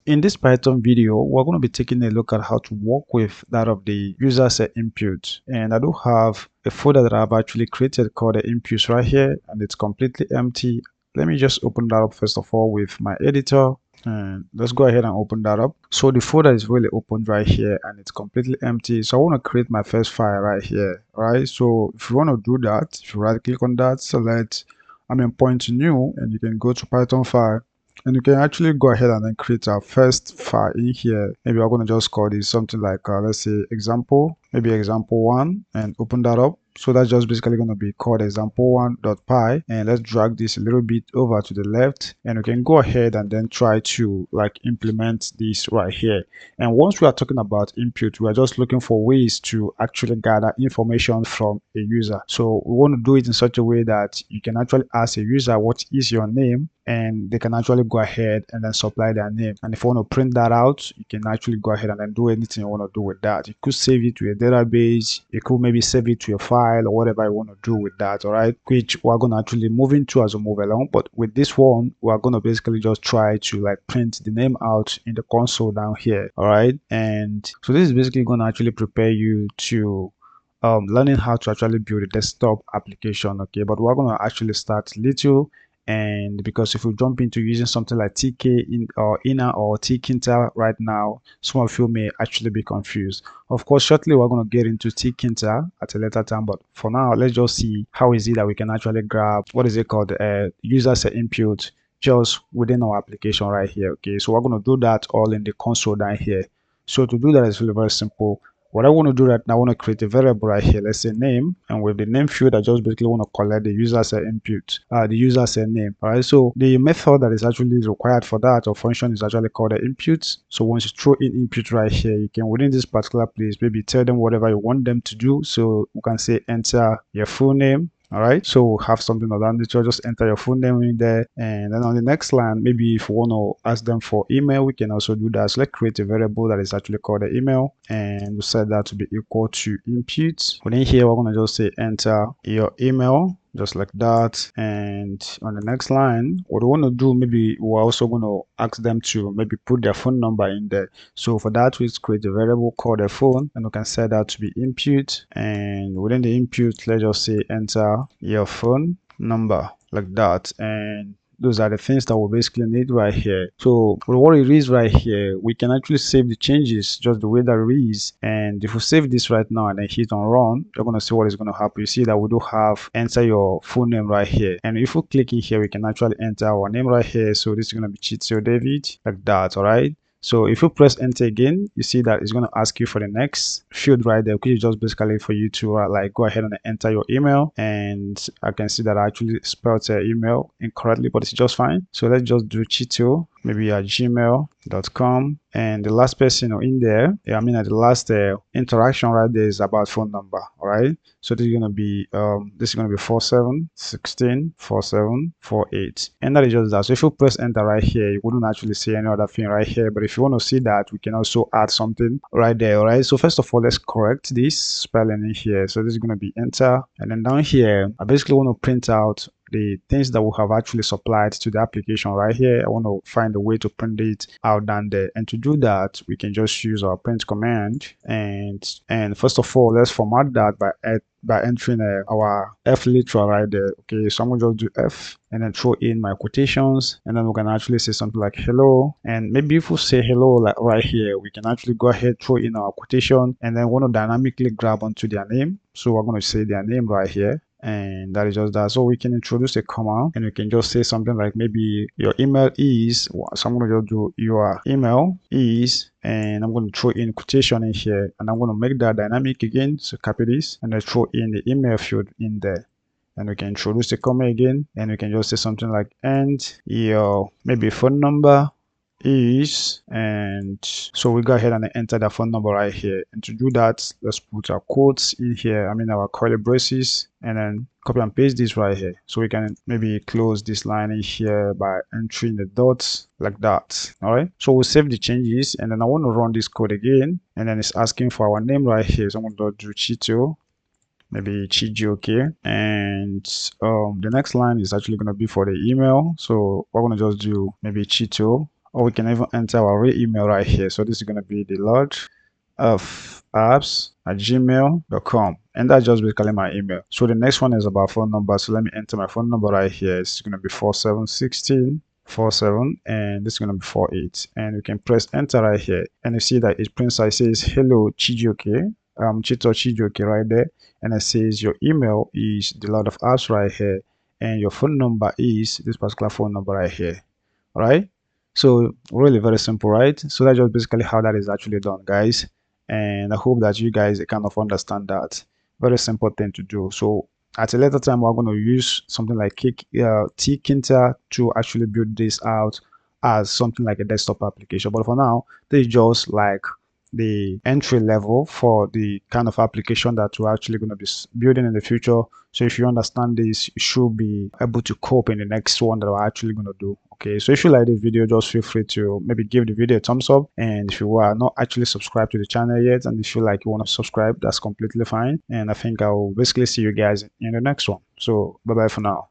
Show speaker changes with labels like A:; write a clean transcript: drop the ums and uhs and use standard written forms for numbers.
A: In this Python video, we're going to be taking a look at how to work with that of the user set input. And I do have a folder that I've actually created called the inputs right here, and it's completely empty. Let me just open that up first of all with my editor. And let's go ahead and open that up. So the folder is really opened right here and it's completely empty. So I want to create my first file right here, right? So if you want to do that, if you right click on that, select, point to new, and you can go to Python file. And you can actually go ahead and then create our first file in here. Maybe we're going to just call this something like, let's say example, maybe example1, and open that up. So that's just basically going to be called example1.py. And let's drag this a little bit over to the left. And we can go ahead and then try to like implement this right here. And once we are talking about input, we are just looking for ways to actually gather information from a user. So we want to do it in such a way that you can actually ask a user, what is your name? And they can actually go ahead and then supply their name. And if you want to print that out, you can actually go ahead and then do anything you want to do with that. You could save it to a database, you could maybe save it to a file or whatever you want to do with that, all right, which we're going to actually move into as we move along. But with this one, we're going to basically just try to like print the name out in the console down here, all right. And so this is basically going to actually prepare you to learning how to actually build a desktop application, okay. But we're going to actually start little. And because if we jump into using something like TK in or Inner or Tkinter right now, some of you may actually be confused. Of course, shortly we're going to get into Tkinter at a later time, but for now, let's just see how is it that we can actually grab what is it called user set input just within our application right here. Okay, so we're going to do that all in the console down here. So to do that is really very simple. What I want to do right now, I want to create a variable right here. Let's say name, and with the name field, I just basically want to collect the user set input, the user set name. All right. So the method that is actually required for that or function is actually called the input. So once you throw in input right here, you can within this particular place maybe tell them whatever you want them to do. So you can say enter your full name. All right, so we'll have something of that nature. Just enter your full name in there, and then on the next line, maybe if we want to ask them for email, we can also do that. So let's create a variable that is actually called the email, and we set that to be equal to input. Within here, we're going to just say enter your email, just like that. And on the next line, what we want to do, maybe we're also going to ask them to maybe put their phone number in there. So for that, we create a variable called the phone, and we can set that to be input. And within the input, let's just say enter your phone number, like that. And those are the things that we basically need right here. So what it is right here, we can actually save the changes just the way that it is. And if we save this right now and then hit on run, you're going to see what is going to happen. You see that we do have enter your full name right here. And if we click in here, we can actually enter our name right here. So this is going to be Chitio David, like that. All right. So if you press enter again, you see that it's going to ask you for the next field right there, which is just basically for you to like go ahead and enter your email. And I can see that I actually spelled email incorrectly, but it's just fine. So let's just do Chitio, maybe at gmail.com. And the last person in there, at the last interaction right there is about phone number. All right. So this is going to be 47164748. And that is just that. So if you press enter right here, you wouldn't actually see any other thing right here. But if you want to see that, we can also add something right there. All right. So first of all, let's correct this spelling in here. So this is going to be enter. And then down here, I basically want to print out the things that we have actually supplied to the application right here. I want to find a way to print it out down there, and to do that we can just use our print command. And first of all, let's format that by entering our F literal right there. Okay, so I'm gonna just do F and then throw in my quotations, and then we can actually say something like hello. And maybe if we say hello like right here, we can actually go ahead, throw in our quotation, and then want to dynamically grab onto their name. So we're going to say their name right here. And that is just that. So we can introduce a comma, and we can just say something like maybe your email is, so I'm going to just do your email is, and I'm going to throw in quotation in here, and I'm going to make that dynamic again. So copy this and then throw in the email field in there. And we can introduce the comma again, and we can just say something like and your maybe phone number is, and so we go ahead and enter the phone number right here. And to do that, let's put our quotes in here, our curly braces, and then copy and paste this right here. So we can maybe close this line in here by entering the dots like that. All right, so we'll save the changes, and then I want to run this code again, and then it's asking for our name right here. So I'm going to do Chitio, maybe Chijioke, and the next line is actually going to be for the email. So we're going to just do maybe Chitio or we can even enter our real email right here. So this is going to be the Lord of apps at gmail.com, and that's just basically my email. So the next one is about phone number. So let me enter my phone number right here. It's going to be 471647, and this is going to be 48, and we can press enter right here, and you see that it prints out, it says hello Chijioke, Chito Chijioke right there, and it says your email is the Lord of apps right here, and your phone number is this particular phone number right here. All right, so really very simple, right? So that's just basically how that is actually done, guys, and I hope that you guys kind of understand that. Very simple thing to do. So at a later time, we're going to use something like Tkinter to actually build this out as something like a desktop application. But for now, this is just like the entry level for the kind of application that we're actually going to be building in the future. So if you understand this, you should be able to cope in the next one that we're actually going to do. Okay, so if you like this video, just feel free to maybe give the video a thumbs up, and if you are not actually subscribed to the channel yet and if you like you want to subscribe, that's completely fine. And I think I'll basically see you guys in the next one. So bye bye for now.